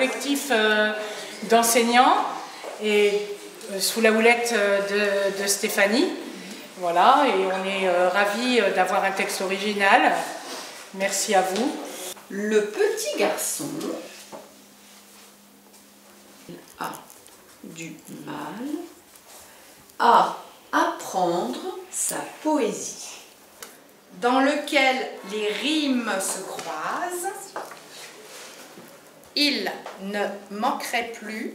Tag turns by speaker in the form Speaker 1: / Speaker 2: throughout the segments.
Speaker 1: collectif d'enseignants et sous la houlette de Stéphanie. Voilà, et on est ravis d'avoir un texte original. Merci à vous.
Speaker 2: Le petit garçon a du mal à apprendre sa poésie, dans lequel les rimes se croisent. Il ne manquerait plus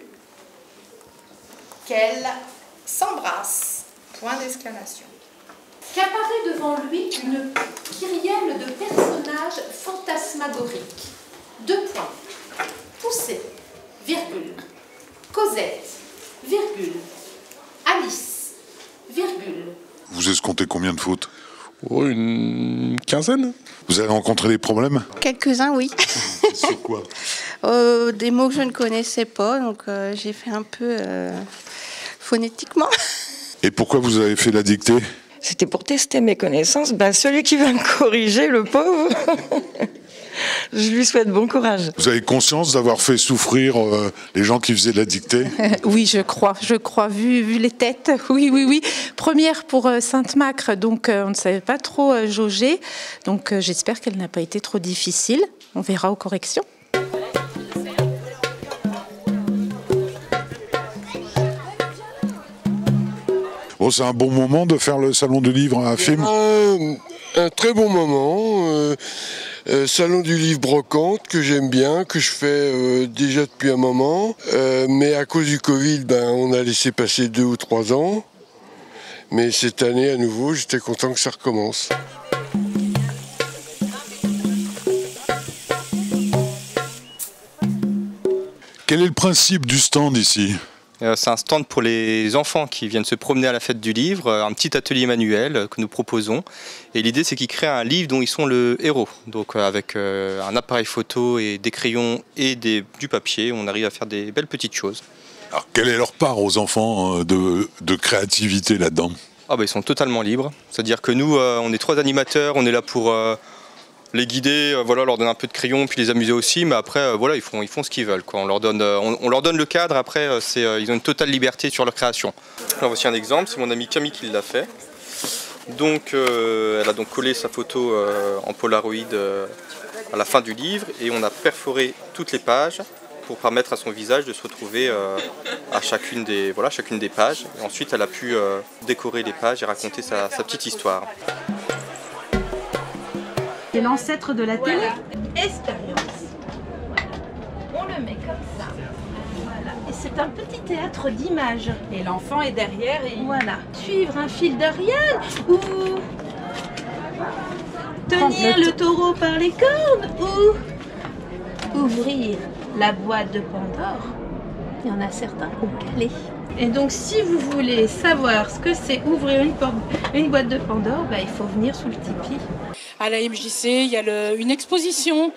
Speaker 2: qu'elles s'embrassent. Point d'exclamation.
Speaker 3: Qu'apparaît devant lui une kyrielle de personnages fantasmagoriques. 2 points. Poussée, virgule. Cosette, virgule. Alice, virgule.
Speaker 4: Vous escomptez combien de fautes?
Speaker 5: Oh, une quinzaine.
Speaker 4: Vous avez rencontré des problèmes?
Speaker 6: Quelques-uns, oui.
Speaker 4: Sur quoi?
Speaker 6: Des mots que je ne connaissais pas, donc j'ai fait un peu phonétiquement.
Speaker 4: Et pourquoi vous avez fait la dictée?
Speaker 7: C'était pour tester mes connaissances. Celui qui va me corriger, le pauvre, je lui souhaite bon courage.
Speaker 4: Vous avez conscience d'avoir fait souffrir les gens qui faisaient la dictée?
Speaker 8: Oui, je crois, vu les têtes, oui. Première pour Sainte-Macre, donc on ne savait pas trop jauger, donc j'espère qu'elle n'a pas été trop difficile. On verra aux corrections.
Speaker 4: Bon, c'est un bon moment de faire le salon du livre à film.
Speaker 5: Un très bon moment. Salon du livre brocante que j'aime bien, que je fais déjà depuis un moment. Mais à cause du Covid, on a laissé passer 2 ou 3 ans. Mais cette année, à nouveau, j'étais content que ça recommence.
Speaker 4: Quel est le principe du stand ici?
Speaker 9: C'est un stand pour les enfants qui viennent se promener à la fête du livre, un petit atelier manuel que nous proposons. Et l'idée, c'est qu'ils créent un livre dont ils sont le héros. Donc avec un appareil photo et des crayons et du papier, on arrive à faire des belles petites choses.
Speaker 4: Alors, quelle est leur part aux enfants de créativité là-dedans?
Speaker 9: Ils sont totalement libres. C'est-à-dire que nous, on est 3 animateurs, on est là pour les guider, leur donner un peu de crayon, puis les amuser aussi, mais après, ils font ce qu'ils veulent, quoi. On leur donne le cadre, après, ils ont une totale liberté sur leur création. Alors, voici un exemple, c'est mon amie Camille qui l'a fait. Donc, elle a donc collé sa photo en Polaroid à la fin du livre, et on a perforé toutes les pages pour permettre à son visage de se retrouver à chacune des pages. Et ensuite, elle a pu décorer les pages et raconter sa petite histoire.
Speaker 10: C'est l'ancêtre de la télé.
Speaker 3: Expérience. Voilà. On le met comme ça. Voilà. Et c'est un petit théâtre d'images.
Speaker 10: Et l'enfant est derrière et...
Speaker 3: Voilà. Suivre un fil d'Ariane ou tenir le taureau par les cornes ou ouvrir la boîte de Pandore. Il y en a certains qui ont calé. Et donc si vous voulez savoir ce que c'est ouvrir une boîte de Pandore, il faut venir sous le Tipeee.
Speaker 1: À la MJC, il y a une exposition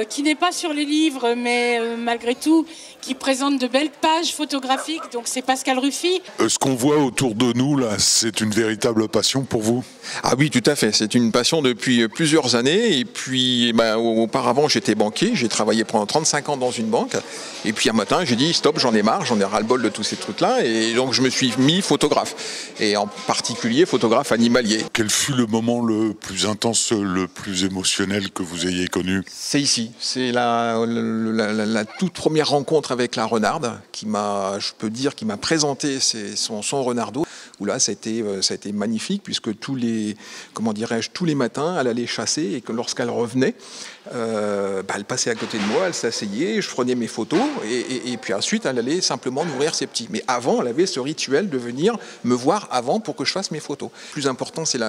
Speaker 1: qui n'est pas sur les livres, mais malgré tout, qui présente de belles pages photographiques. Donc c'est Pascal Ruffy.
Speaker 4: Ce qu'on voit autour de nous, là, c'est une véritable passion pour vous?
Speaker 11: Ah oui, tout à fait. C'est une passion depuis plusieurs années. Et puis, auparavant, j'étais banquier. J'ai travaillé pendant 35 ans dans une banque. Et puis un matin, j'ai dit stop, j'en ai marre, j'en ai ras-le-bol de tous ces trucs-là. Et donc, je me suis mis photographe. Et en particulier, photographe animalier.
Speaker 4: Quel fut le moment le plus intense, le plus émotionnel que vous ayez connu?
Speaker 11: C'est ici. C'est la toute première rencontre avec la renarde qui m'a présenté son renardeau. Où là, ça a été magnifique puisque tous les matins, elle allait chasser et que lorsqu'elle revenait, elle passait à côté de moi, elle s'asseyait, je prenais mes photos et puis ensuite, elle allait simplement nourrir ses petits. Mais avant, elle avait ce rituel de venir me voir avant pour que je fasse mes photos. Le plus important, c'est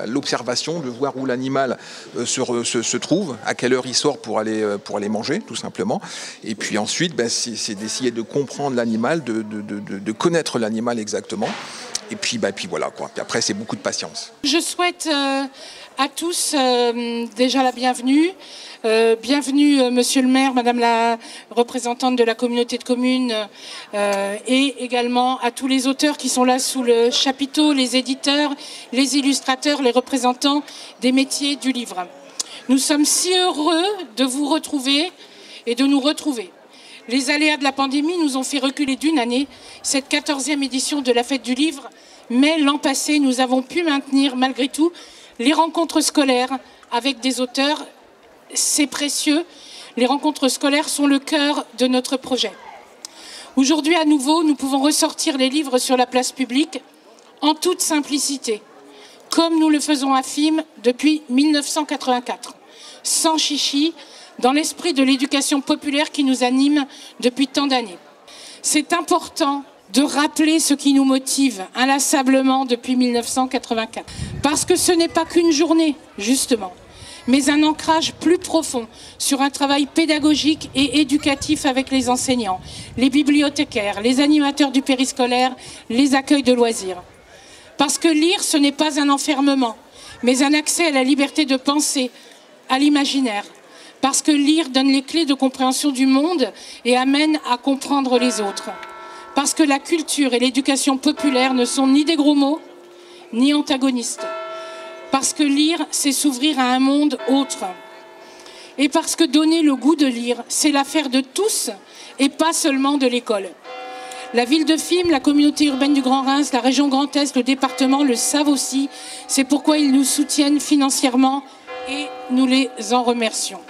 Speaker 11: l'observation, de voir où l'animal se trouve, à quelle heure il sort pour aller manger, tout simplement. Et puis ensuite, c'est d'essayer de comprendre l'animal, de connaître l'animal exactement. Et puis voilà quoi. Puis après, c'est beaucoup de patience.
Speaker 1: Je souhaite à tous déjà la bienvenue. Bienvenue Monsieur le maire, Madame la représentante de la communauté de communes et également à tous les auteurs qui sont là sous le chapiteau, les éditeurs, les illustrateurs, les représentants des métiers du livre. Nous sommes si heureux de vous retrouver et de nous retrouver. Les aléas de la pandémie nous ont fait reculer d'une année. Cette 14e édition de la Fête du Livre, mais l'an passé, nous avons pu maintenir malgré tout les rencontres scolaires avec des auteurs. C'est précieux. Les rencontres scolaires sont le cœur de notre projet. Aujourd'hui, à nouveau, nous pouvons ressortir les livres sur la place publique en toute simplicité, comme nous le faisons à FIM depuis 1984, sans chichi, dans l'esprit de l'éducation populaire qui nous anime depuis tant d'années. C'est important de rappeler ce qui nous motive inlassablement depuis 1984, parce que ce n'est pas qu'une journée, justement, mais un ancrage plus profond sur un travail pédagogique et éducatif avec les enseignants, les bibliothécaires, les animateurs du périscolaire, les accueils de loisirs. Parce que lire, ce n'est pas un enfermement, mais un accès à la liberté de penser, à l'imaginaire. Parce que lire donne les clés de compréhension du monde et amène à comprendre les autres. Parce que la culture et l'éducation populaire ne sont ni des gros mots, ni antagonistes. Parce que lire, c'est s'ouvrir à un monde autre. Et parce que donner le goût de lire, c'est l'affaire de tous et pas seulement de l'école. La ville de FIM, la communauté urbaine du Grand Reims, la région Grand Est, le département le savent aussi. C'est pourquoi ils nous soutiennent financièrement et nous les en remercions.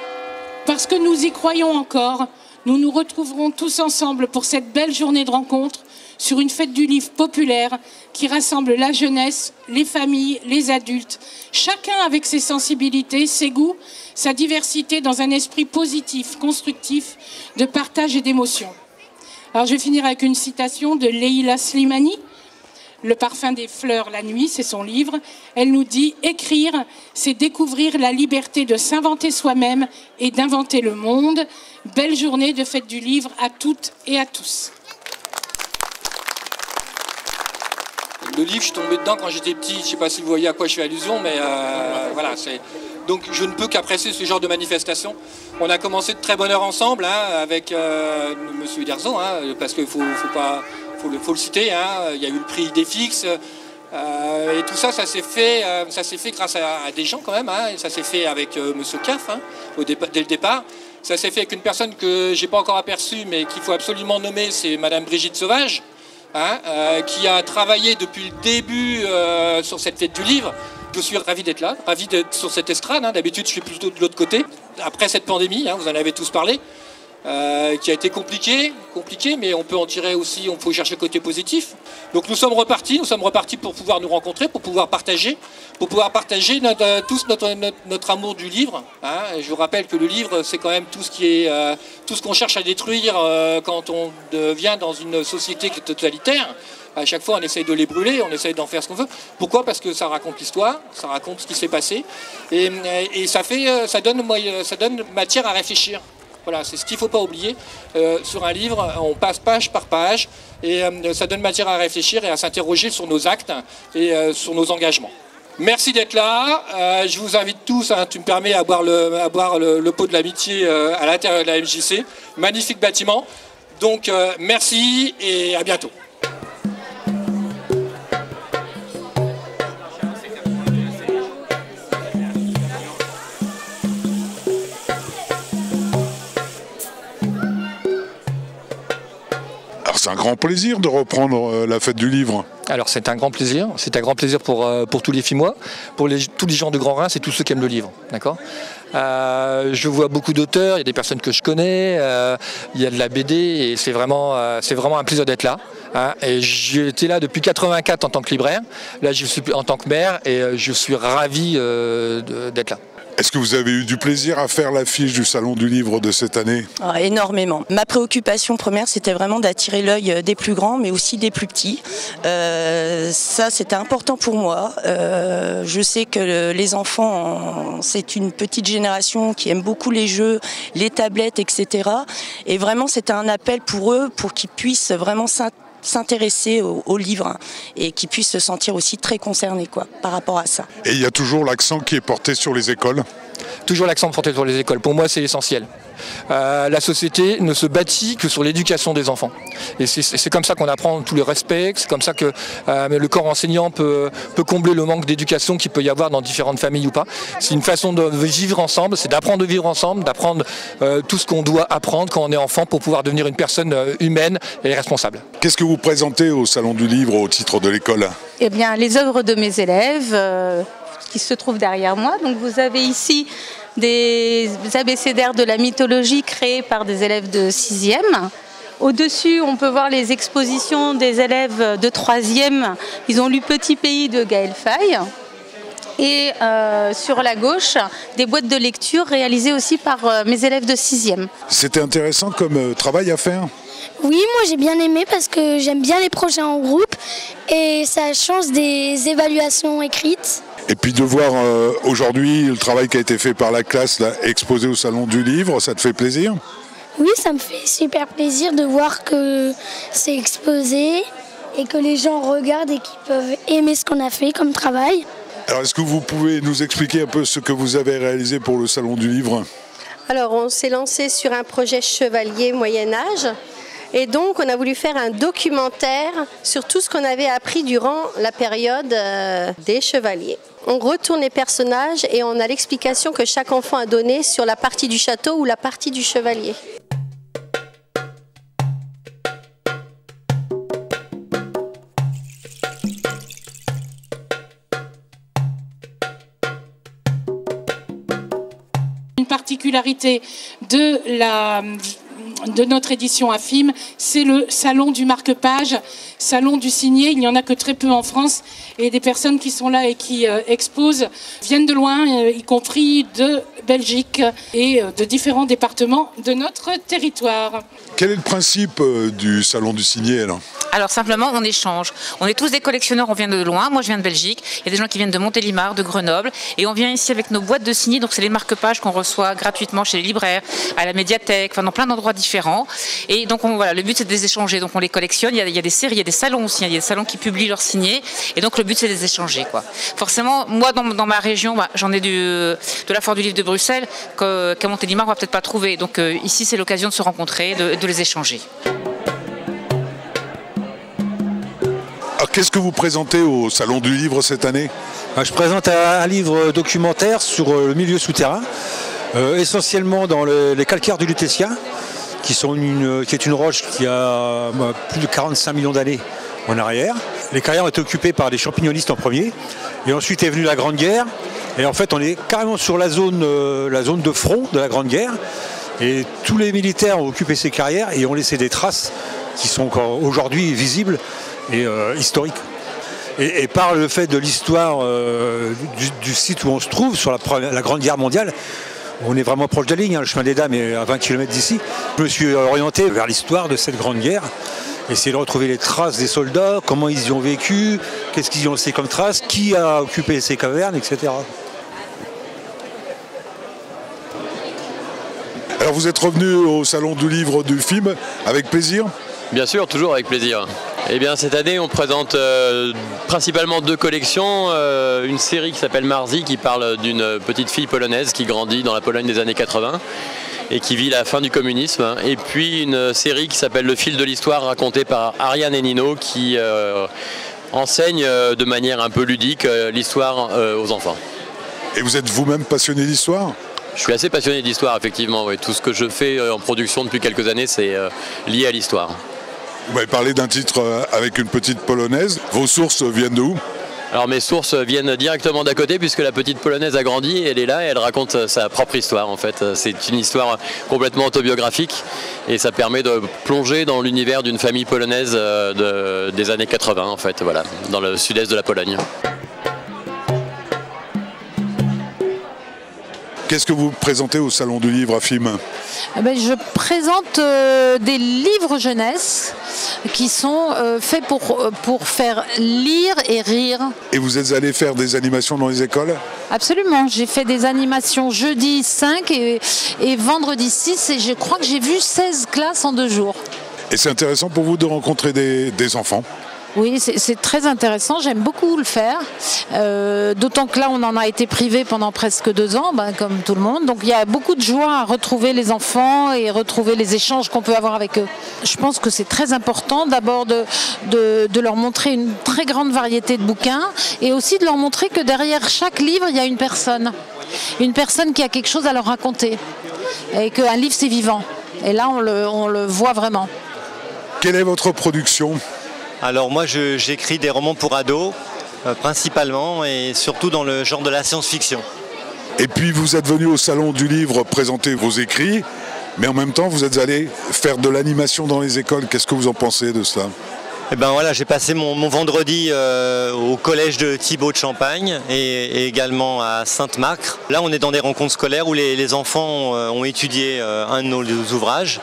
Speaker 1: Parce que nous y croyons encore, nous nous retrouverons tous ensemble pour cette belle journée de rencontre sur une fête du livre populaire qui rassemble la jeunesse, les familles, les adultes, chacun avec ses sensibilités, ses goûts, sa diversité dans un esprit positif, constructif, de partage et d'émotion. Alors je vais finir avec une citation de Leila Slimani. Le parfum des fleurs la nuit, c'est son livre. Elle nous dit « Écrire, c'est découvrir la liberté de s'inventer soi-même et d'inventer le monde. Belle journée de fête du livre à toutes et à tous. »
Speaker 12: Le livre, je suis tombé dedans quand j'étais petit. Je ne sais pas si vous voyez à quoi je fais allusion, mais voilà. Donc je ne peux qu'apprécier ce genre de manifestation. On a commencé de très bonne heure ensemble avec Monsieur Uderzo, parce qu'il faut le citer. Il y a eu le prix Idéfix. Et tout ça, ça s'est fait grâce à des gens quand même. Et ça s'est fait avec Monsieur Caff dès le départ. Ça s'est fait avec une personne que je n'ai pas encore aperçue, mais qu'il faut absolument nommer, c'est Madame Brigitte Sauvage. Qui a travaillé depuis le début sur cette fête du livre. Je suis ravi d'être là, ravi d'être sur cette estrade. D'habitude, je suis plutôt de l'autre côté. Après cette pandémie, vous en avez tous parlé, qui a été compliquée, mais on peut en tirer aussi, il faut chercher le côté positif. Donc nous sommes repartis pour pouvoir nous rencontrer, pour pouvoir partager tous notre amour du livre. Je vous rappelle que le livre, c'est quand même tout ce qu'on cherche à détruire quand on devient dans une société qui est totalitaire. À chaque fois, on essaye de les brûler, on essaye d'en faire ce qu'on veut. Pourquoi ? Parce que ça raconte l'histoire, ça raconte ce qui s'est passé, et ça donne matière à réfléchir. Voilà, c'est ce qu'il ne faut pas oublier. Sur un livre, on passe page par page, et ça donne matière à réfléchir et à s'interroger sur nos actes et sur nos engagements. Merci d'être là. Je vous invite tous, tu me permets, à boire le pot de l'amitié à l'intérieur de la MJC. Magnifique bâtiment. Donc merci et à bientôt.
Speaker 4: C'est un grand plaisir de reprendre la fête du livre.
Speaker 13: Alors c'est un grand plaisir pour tous les Fimois, pour tous les gens de Grand Reims et tous ceux qui aiment le livre, d'accord. Je vois beaucoup d'auteurs, il y a des personnes que je connais, il y a de la BD et c'est vraiment un plaisir d'être là. Et j'étais là depuis 84 en tant que libraire, là je suis en tant que maire et je suis ravi d'être là.
Speaker 4: Est-ce que vous avez eu du plaisir à faire l'affiche du Salon du Livre de cette année ?
Speaker 14: Énormément. Ma préoccupation première, c'était vraiment d'attirer l'œil des plus grands, mais aussi des plus petits. Ça, c'était important pour moi. Je sais que les enfants, c'est une petite génération qui aime beaucoup les jeux, les tablettes, etc. Et vraiment, c'était un appel pour eux, pour qu'ils puissent vraiment s'intéresser au livre et qu'ils puissent se sentir aussi très concernés par rapport à ça.
Speaker 4: Et il y a toujours l'accent qui est porté sur les écoles ?
Speaker 13: toujours l'accent porté sur les écoles. Pour moi, c'est essentiel. La société ne se bâtit que sur l'éducation des enfants. Et c'est comme ça qu'on apprend tout le respect, c'est comme ça que le corps enseignant peut combler le manque d'éducation qu'il peut y avoir dans différentes familles ou pas. C'est une façon de vivre ensemble, c'est d'apprendre à vivre ensemble, d'apprendre tout ce qu'on doit apprendre quand on est enfant pour pouvoir devenir une personne humaine et responsable.
Speaker 4: Qu'est-ce que vous présentez au Salon du Livre au titre de l'école?
Speaker 3: Eh bien, les œuvres de mes élèves qui se trouvent derrière moi. Donc vous avez ici des abécédaires de la mythologie créés par des élèves de 6e. Au-dessus, on peut voir les expositions des élèves de 3e. Ils ont lu Petit Pays de Gaël Faye. Et sur la gauche, des boîtes de lecture réalisées aussi par mes élèves de 6e.
Speaker 4: C'était intéressant comme travail à faire?
Speaker 15: Oui, moi j'ai bien aimé parce que j'aime bien les projets en groupe et ça change des évaluations écrites.
Speaker 4: Et puis de voir aujourd'hui le travail qui a été fait par la classe là, exposé au Salon du Livre, ça te fait plaisir?
Speaker 15: Oui, ça me fait super plaisir de voir que c'est exposé et que les gens regardent et qu'ils peuvent aimer ce qu'on a fait comme travail.
Speaker 4: Alors est-ce que vous pouvez nous expliquer un peu ce que vous avez réalisé pour le Salon du Livre?
Speaker 16: Alors on s'est lancé sur un projet chevalier Moyen-Âge. Et donc, on a voulu faire un documentaire sur tout ce qu'on avait appris durant la période des chevaliers. On retourne les personnages et on a l'explication que chaque enfant a donnée sur la partie du château ou la partie du chevalier.
Speaker 1: Une particularité de notre édition AFIM, c'est le salon du marque-page, salon du signé. Il n'y en a que très peu en France et des personnes qui sont là et qui exposent viennent de loin, y compris de Belgique et de différents départements de notre territoire.
Speaker 4: Quel est le principe du salon du signé alors?
Speaker 17: Alors simplement, on échange. On est tous des collectionneurs, on vient de loin. Moi, je viens de Belgique. Il y a des gens qui viennent de Montélimar, de Grenoble. Et on vient ici avec nos boîtes de signés. Donc, c'est les marque-pages qu'on reçoit gratuitement chez les libraires, à la médiathèque, enfin, dans plein d'endroits différents. Et donc, voilà, le but, c'est de les échanger. Donc, on les collectionne. Il y a des séries, il y a des salons aussi. Il y a des salons qui publient leurs signés. Et donc, le but, c'est de les échanger, quoi. Forcément, moi, dans ma région, j'en ai de la Foire du Livre de Bruxelles, qu'à Montélimar, on va peut-être pas trouver. Donc, ici, c'est l'occasion de se rencontrer, de les échanger.
Speaker 4: Alors, qu'est-ce que vous présentez au Salon du Livre cette année?
Speaker 18: Je présente un livre documentaire sur le milieu souterrain, essentiellement dans les calcaires du Lutétia, qui est une roche qui a plus de 45 millions d'années en arrière. Les carrières ont été occupées par des champignonistes en premier, et ensuite est venue la Grande Guerre, et en fait on est carrément sur la zone de front de la Grande Guerre, et tous les militaires ont occupé ces carrières et ont laissé des traces qui sont encore aujourd'hui visibles et historique. Et par le fait de l'histoire du site où on se trouve, sur la Grande Guerre mondiale, on est vraiment proche de la ligne, le chemin des dames est à 20 km d'ici. Je me suis orienté vers l'histoire de cette Grande Guerre, essayer de retrouver les traces des soldats, comment ils y ont vécu, qu'est-ce qu'ils y ont laissé comme traces, qui a occupé ces cavernes, etc.
Speaker 4: Alors vous êtes revenu au Salon du Livre du film avec plaisir?
Speaker 19: Bien sûr, toujours avec plaisir. Eh bien, cette année, on présente principalement deux collections. Une série qui s'appelle Marzi, qui parle d'une petite fille polonaise qui grandit dans la Pologne des années 80 et qui vit la fin du communisme. Et puis une série qui s'appelle Le fil de l'histoire, racontée par Ariane et Nino, qui enseigne de manière un peu ludique l'histoire aux enfants.
Speaker 4: Et vous êtes vous-même passionné d'histoire?
Speaker 19: Je suis assez passionné d'histoire, effectivement. Oui. Tout ce que je fais en production depuis quelques années, c'est lié à l'histoire.
Speaker 4: Vous m'avez parlé d'un titre avec une petite polonaise. Vos sources viennent d'où?
Speaker 19: Alors mes sources viennent directement d'à côté, puisque la petite polonaise a grandi, elle est là et elle raconte sa propre histoire en fait. C'est une histoire complètement autobiographique et ça permet de plonger dans l'univers d'une famille polonaise des années 80 en fait, voilà, dans le sud-est de la Pologne.
Speaker 4: Qu'est-ce que vous présentez au Salon du Livre AFIM?
Speaker 20: Je présente des livres jeunesse qui sont faits pour faire lire et rire.
Speaker 4: Et vous êtes allé faire des animations dans les écoles?
Speaker 20: Absolument, j'ai fait des animations jeudi 5 et vendredi 6 et je crois que j'ai vu 16 classes en 2 jours.
Speaker 4: Et c'est intéressant pour vous de rencontrer des enfants?
Speaker 20: Oui, c'est très intéressant, j'aime beaucoup le faire, d'autant que là on en a été privé pendant presque 2 ans, comme tout le monde, donc il y a beaucoup de joie à retrouver les enfants et retrouver les échanges qu'on peut avoir avec eux. Je pense que c'est très important d'abord de leur montrer une très grande variété de bouquins et aussi de leur montrer que derrière chaque livre il y a une personne qui a quelque chose à leur raconter et qu'un livre c'est vivant, et là on le voit vraiment.
Speaker 4: Quelle est votre production ?
Speaker 21: Alors moi j'écris des romans pour ados, principalement, et surtout dans le genre de la science-fiction.
Speaker 4: Et puis vous êtes venu au Salon du Livre présenter vos écrits, mais en même temps vous êtes allé faire de l'animation dans les écoles. Qu'est-ce que vous en pensez de cela ?
Speaker 21: Eh ben voilà, j'ai passé mon vendredi au collège de Thibaut de Champagne et également à Sainte-Macre. Là on est dans des rencontres scolaires où les enfants ont étudié un de nos ouvrages.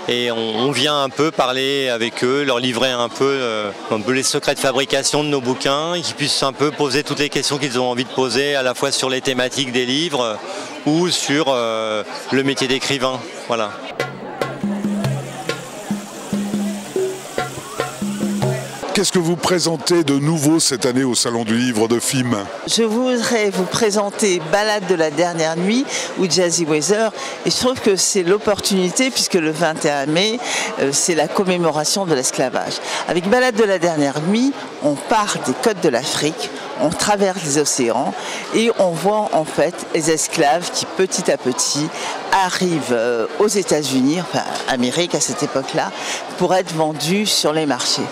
Speaker 21: Et on vient un peu parler avec eux, leur livrer un peu les secrets de fabrication de nos bouquins, et qu'ils puissent un peu poser toutes les questions qu'ils ont envie de poser, à la fois sur les thématiques des livres ou sur le métier d'écrivain. Voilà.
Speaker 4: Qu'est-ce que vous présentez de nouveau cette année au Salon du Livre de FIM ?
Speaker 22: Je voudrais vous présenter Balade de la dernière nuit ou Jazzy Weather, et je trouve que c'est l'opportunité puisque le 21 mai c'est la commémoration de l'esclavage. Avec Balade de la dernière nuit, on part des côtes de l'Afrique, on traverse les océans et on voit en fait les esclaves qui petit à petit arrivent aux États-Unis, enfin Amérique à cette époque-là, pour être vendus sur les marchés.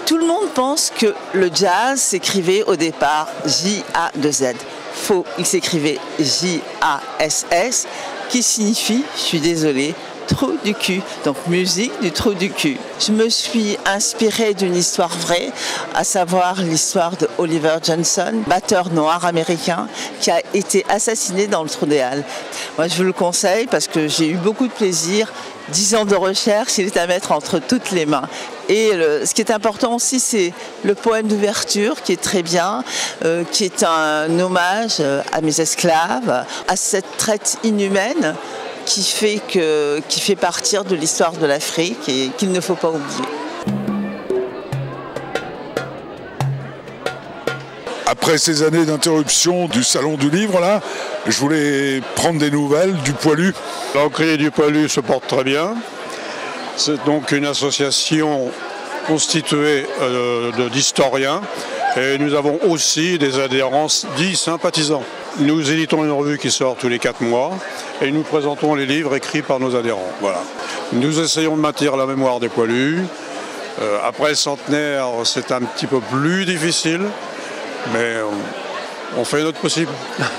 Speaker 22: Tout le monde pense que le jazz s'écrivait au départ J-A-2-Z. Faux, il s'écrivait J-A-S-S, qui signifie, je suis désolée, trou du cul, donc musique du trou du cul. Je me suis inspirée d'une histoire vraie, à savoir l'histoire de Oliver Johnson, batteur noir américain, qui a été assassiné dans le trou des Halles. Moi je vous le conseille parce que j'ai eu beaucoup de plaisir. 10 ans de recherche, il est à mettre entre toutes les mains. Et ce qui est important aussi, c'est le poème d'ouverture qui est très bien, qui est un hommage à mes esclaves, à cette traite inhumaine qui fait partir de l'histoire de l'Afrique et qu'il ne faut pas oublier.
Speaker 4: Après ces années d'interruption du Salon du Livre, là, je voulais prendre des nouvelles du Poilu.
Speaker 23: L'Encrier du Poilu se porte très bien. C'est donc une association constituée d'historiens et nous avons aussi des adhérents dits sympathisants. Nous éditons une revue qui sort tous les 4 mois et nous présentons les livres écrits par nos adhérents. Voilà. Nous essayons de maintenir la mémoire des Poilus. Après le centenaire, c'est un petit peu plus difficile. Mais on fait notre possible.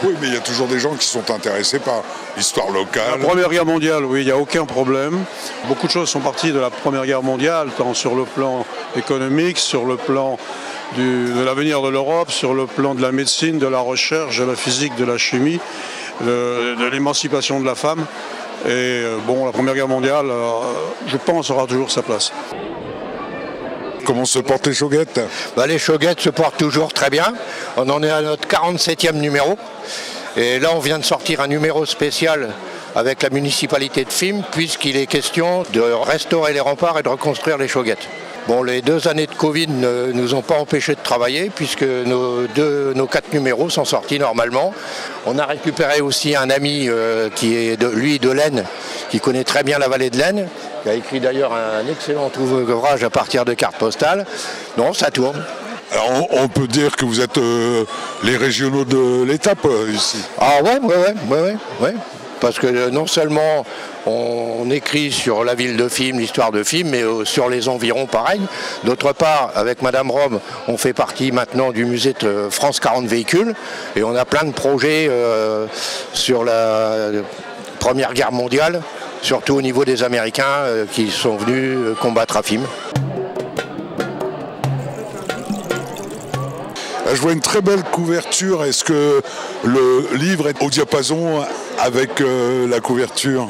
Speaker 4: Oui, mais il y a toujours des gens qui sont intéressés par l'histoire locale.
Speaker 23: La Première Guerre mondiale, oui, il n'y a aucun problème. Beaucoup de choses sont parties de la Première Guerre mondiale, tant sur le plan économique, sur le plan de l'avenir de l'Europe, sur le plan de la médecine, de la recherche, de la physique, de la chimie, de l'émancipation de la femme. Et bon, la Première Guerre mondiale, je pense, aura toujours sa place.
Speaker 4: Comment se portent les Choguettes ?
Speaker 24: Les Choguettes se portent toujours très bien. On en est à notre 47e numéro. Et là, on vient de sortir un numéro spécial avec la municipalité de Fismes, puisqu'il est question de restaurer les remparts et de reconstruire les Choguettes. Bon, les 2 années de Covid ne nous ont pas empêchés de travailler, puisque nos 4 numéros sont sortis normalement. On a récupéré aussi un ami qui est de l'Aisne, qui connaît très bien la vallée de l'Aisne, qui a écrit d'ailleurs un excellent ouvrage à partir de cartes postales. Non, ça tourne.
Speaker 4: Alors, on peut dire que vous êtes les régionaux de l'étape ici.
Speaker 24: Ah ouais. Parce que non seulement on écrit sur la ville de Fismes, l'histoire de Fismes, mais sur les environs pareil. D'autre part, avec Madame Rome, on fait partie maintenant du musée de France 40 véhicules et on a plein de projets sur la Première Guerre mondiale, surtout au niveau des Américains qui sont venus combattre à Fismes.
Speaker 4: Je vois une très belle couverture. Est-ce que le livre est au diapason avec la couverture ?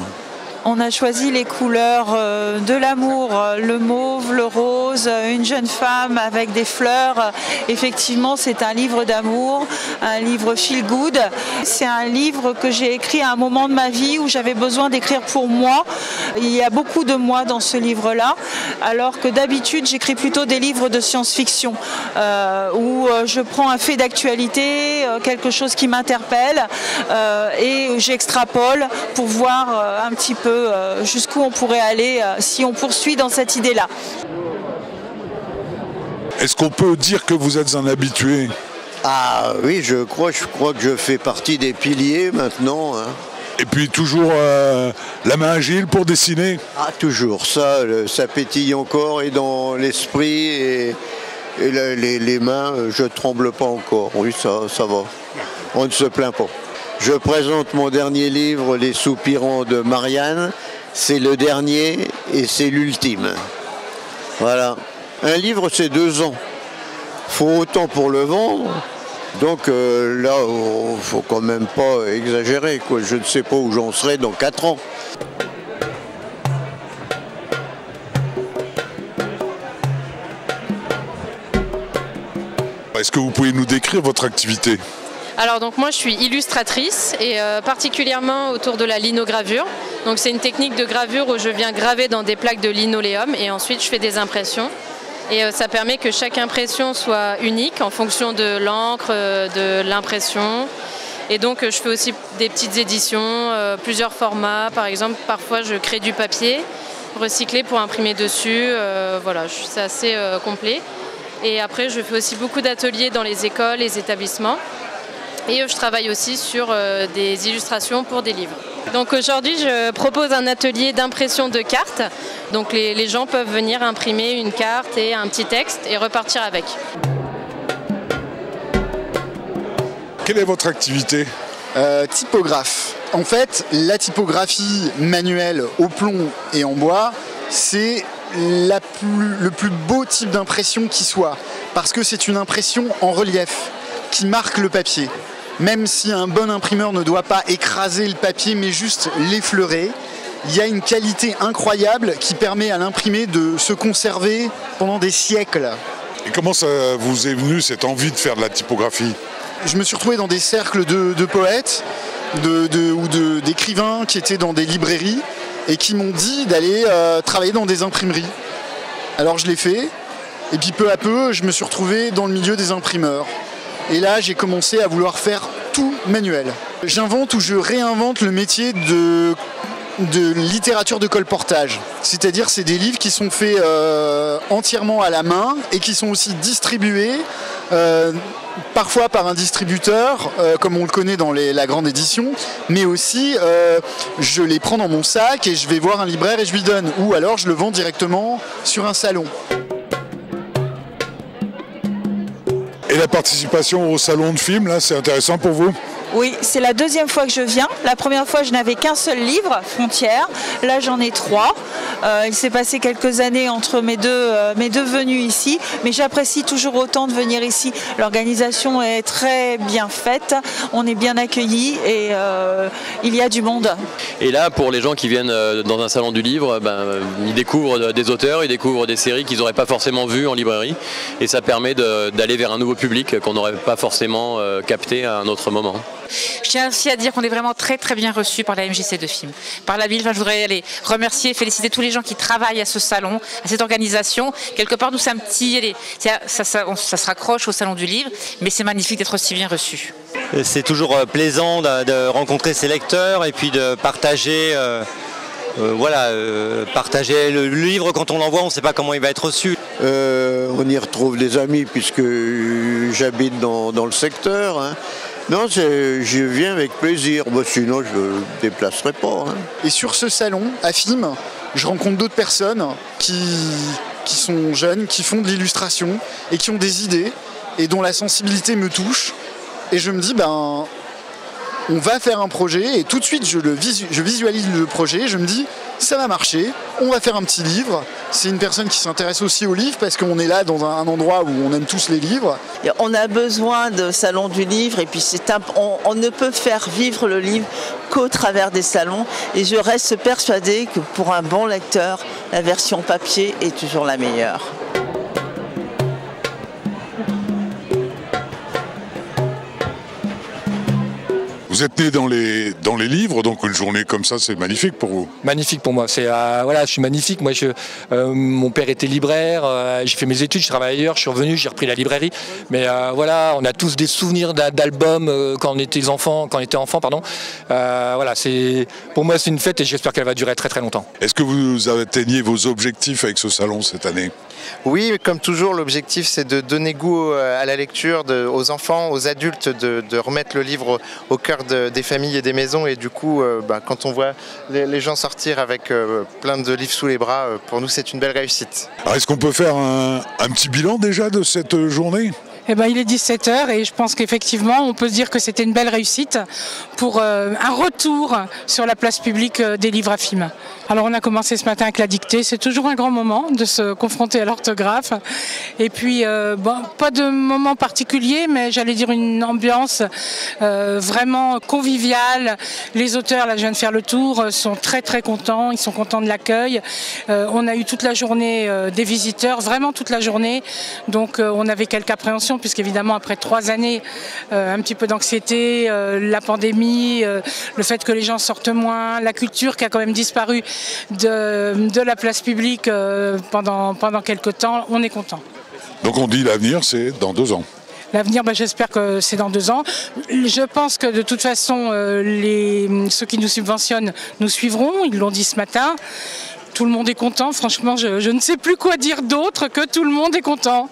Speaker 25: On a choisi les couleurs de l'amour, le mauve, le rose,
Speaker 2: rose, une jeune femme avec des fleurs. Effectivement, c'est un livre d'amour, un livre feel good. C'est un livre que j'ai écrit à un moment de ma vie où j'avais besoin d'écrire pour moi. Il y a beaucoup de moi dans ce livre-là, alors que d'habitude, j'écris plutôt des livres de science-fiction où je prends un fait d'actualité, quelque chose qui m'interpelle et j'extrapole pour voir un petit peu jusqu'où on pourrait aller si on poursuit dans cette idée-là.
Speaker 4: Est-ce qu'on peut dire que vous êtes un habitué?
Speaker 24: Ah oui, je crois que je fais partie des piliers maintenant. Hein.
Speaker 4: Et puis toujours la main agile pour dessiner?
Speaker 24: Ah toujours, ça pétille encore et dans l'esprit et les mains, je tremble pas encore. Oui, ça va. On ne se plaint pas. Je présente mon dernier livre, Les Soupirants de Marianne. C'est le dernier et c'est l'ultime. Voilà. Un livre, c'est 2 ans. Faut autant pour le vendre. Donc là, faut quand même pas exagérer, quoi. Je ne sais pas où j'en serai dans 4 ans.
Speaker 4: Est-ce que vous pouvez nous décrire votre activité?
Speaker 6: Alors donc moi je suis illustratrice et particulièrement autour de la linogravure. Donc c'est une technique de gravure où je viens graver dans des plaques de linoléum et ensuite je fais des impressions. Et ça permet que chaque impression soit unique en fonction de l'encre, de l'impression. Et donc je fais aussi des petites éditions, plusieurs formats. Par exemple, parfois je crée du papier recyclé pour imprimer dessus. Voilà, c'est assez complet. Et après je fais aussi beaucoup d'ateliers dans les écoles, les établissements. Et je travaille aussi sur des illustrations pour des livres. Donc aujourd'hui, je propose un atelier d'impression de cartes. Donc les gens peuvent venir imprimer une carte et un petit texte et repartir avec.
Speaker 4: Quelle est votre activité?
Speaker 7: Typographe. En fait, la typographie manuelle au plomb et en bois, c'est le plus beau type d'impression qui soit. Parce que c'est une impression en relief qui marque le papier. Même si un bon imprimeur ne doit pas écraser le papier mais juste l'effleurer, il y a une qualité incroyable qui permet à l'imprimé de se conserver pendant des siècles.
Speaker 4: Et comment ça vous est venu cette envie de faire de la typographie?
Speaker 7: Je me suis retrouvé dans des cercles de poètes ou d'écrivains qui étaient dans des librairies et qui m'ont dit d'aller travailler dans des imprimeries. Alors je l'ai fait et puis peu à peu je me suis retrouvé dans le milieu des imprimeurs. Et là, j'ai commencé à vouloir faire tout manuel. J'invente ou je réinvente le métier de littérature de colportage. C'est-à-dire, c'est des livres qui sont faits entièrement à la main et qui sont aussi distribués, parfois par un distributeur, comme on le connaît dans la grande édition, mais aussi je les prends dans mon sac et je vais voir un libraire et je lui donne. Ou alors, je le vends directement sur un salon.
Speaker 4: Et la participation au salon de film, là, c'est intéressant pour vous?
Speaker 2: Oui, c'est la 2e fois que je viens. La première fois, je n'avais qu'un seul livre, Frontières. Là, j'en ai 3. Il s'est passé quelques années entre mes deux venues ici, mais j'apprécie toujours autant de venir ici. L'organisation est très bien faite, on est bien accueillis et il y a du monde.
Speaker 19: Et là, pour les gens qui viennent dans un salon du livre, ils découvrent des auteurs, ils découvrent des séries qu'ils n'auraient pas forcément vues en librairie, et ça permet d'aller vers un nouveau public qu'on n'aurait pas forcément capté à un autre moment.
Speaker 17: Je tiens aussi à dire qu'on est vraiment très très bien reçus par la MJC de film, par la ville. Enfin, je voudrais aller remercier et féliciter tous les gens qui travaillent à ce salon, à cette organisation. Quelque part, nous, c'est un petit... Ça se raccroche au salon du livre, mais c'est magnifique d'être aussi bien reçu.
Speaker 21: C'est toujours plaisant de rencontrer ses lecteurs et puis de partager... partager le livre quand on l'envoie, on ne sait pas comment il va être reçu.
Speaker 24: On y retrouve des amis puisque j'habite dans le secteur. Hein. Non, je viens avec plaisir. Sinon, je ne me déplacerai pas. Hein.
Speaker 7: Et sur ce salon, à FIM, je rencontre d'autres personnes qui sont jeunes, qui font de l'illustration et qui ont des idées et dont la sensibilité me touche. Et je me dis, on va faire un projet et tout de suite, je visualise le projet. Je me dis, ça va marcher, on va faire un petit livre. C'est une personne qui s'intéresse aussi aux livres parce qu'on est là dans un endroit où on aime tous les livres.
Speaker 22: Et on a besoin de salons du livre et puis on ne peut faire vivre le livre qu'au travers des salons. Et je reste persuadée que pour un bon lecteur, la version papier est toujours la meilleure.
Speaker 4: Vous êtes né dans les livres, donc une journée comme ça, c'est magnifique pour vous.
Speaker 13: Magnifique pour moi. Voilà, je suis magnifique. Moi, mon père était libraire. J'ai fait mes études, je travaille ailleurs. Je suis revenu, j'ai repris la librairie. Mais voilà, on a tous des souvenirs d'albums quand on était enfant, voilà, pour moi, c'est une fête et j'espère qu'elle va durer très très longtemps.
Speaker 4: Est-ce que vous atteignez vos objectifs avec ce salon cette année?
Speaker 5: Oui, comme toujours, l'objectif c'est de donner goût à la lecture aux enfants, aux adultes, de remettre le livre au cœur des familles et des maisons. Et du coup, quand on voit les gens sortir avec plein de livres sous les bras, pour nous c'est une belle réussite.
Speaker 4: Alors, est-ce qu'on peut faire un petit bilan déjà de cette journée?
Speaker 1: Eh ben, il est 17h et je pense qu'effectivement, on peut se dire que c'était une belle réussite pour un retour sur la place publique des livres à film. Alors on a commencé ce matin avec la dictée, c'est toujours un grand moment de se confronter à l'orthographe. Et puis, pas de moment particulier, mais j'allais dire une ambiance vraiment conviviale. Les auteurs, là je viens de faire le tour, sont très très contents, ils sont contents de l'accueil. On a eu toute la journée des visiteurs, vraiment toute la journée. Donc on avait quelques appréhensions, puisqu'évidemment après 3 années, un petit peu d'anxiété, la pandémie, le fait que les gens sortent moins, la culture qui a quand même disparu de la place publique pendant quelques temps, on est content.
Speaker 4: Donc on dit l'avenir c'est dans 2 ans.
Speaker 1: L'avenir, j'espère que c'est dans 2 ans. Je pense que de toute façon, ceux qui nous subventionnent nous suivront, ils l'ont dit ce matin. Tout le monde est content, franchement je ne sais plus quoi dire d'autre que tout le monde est content.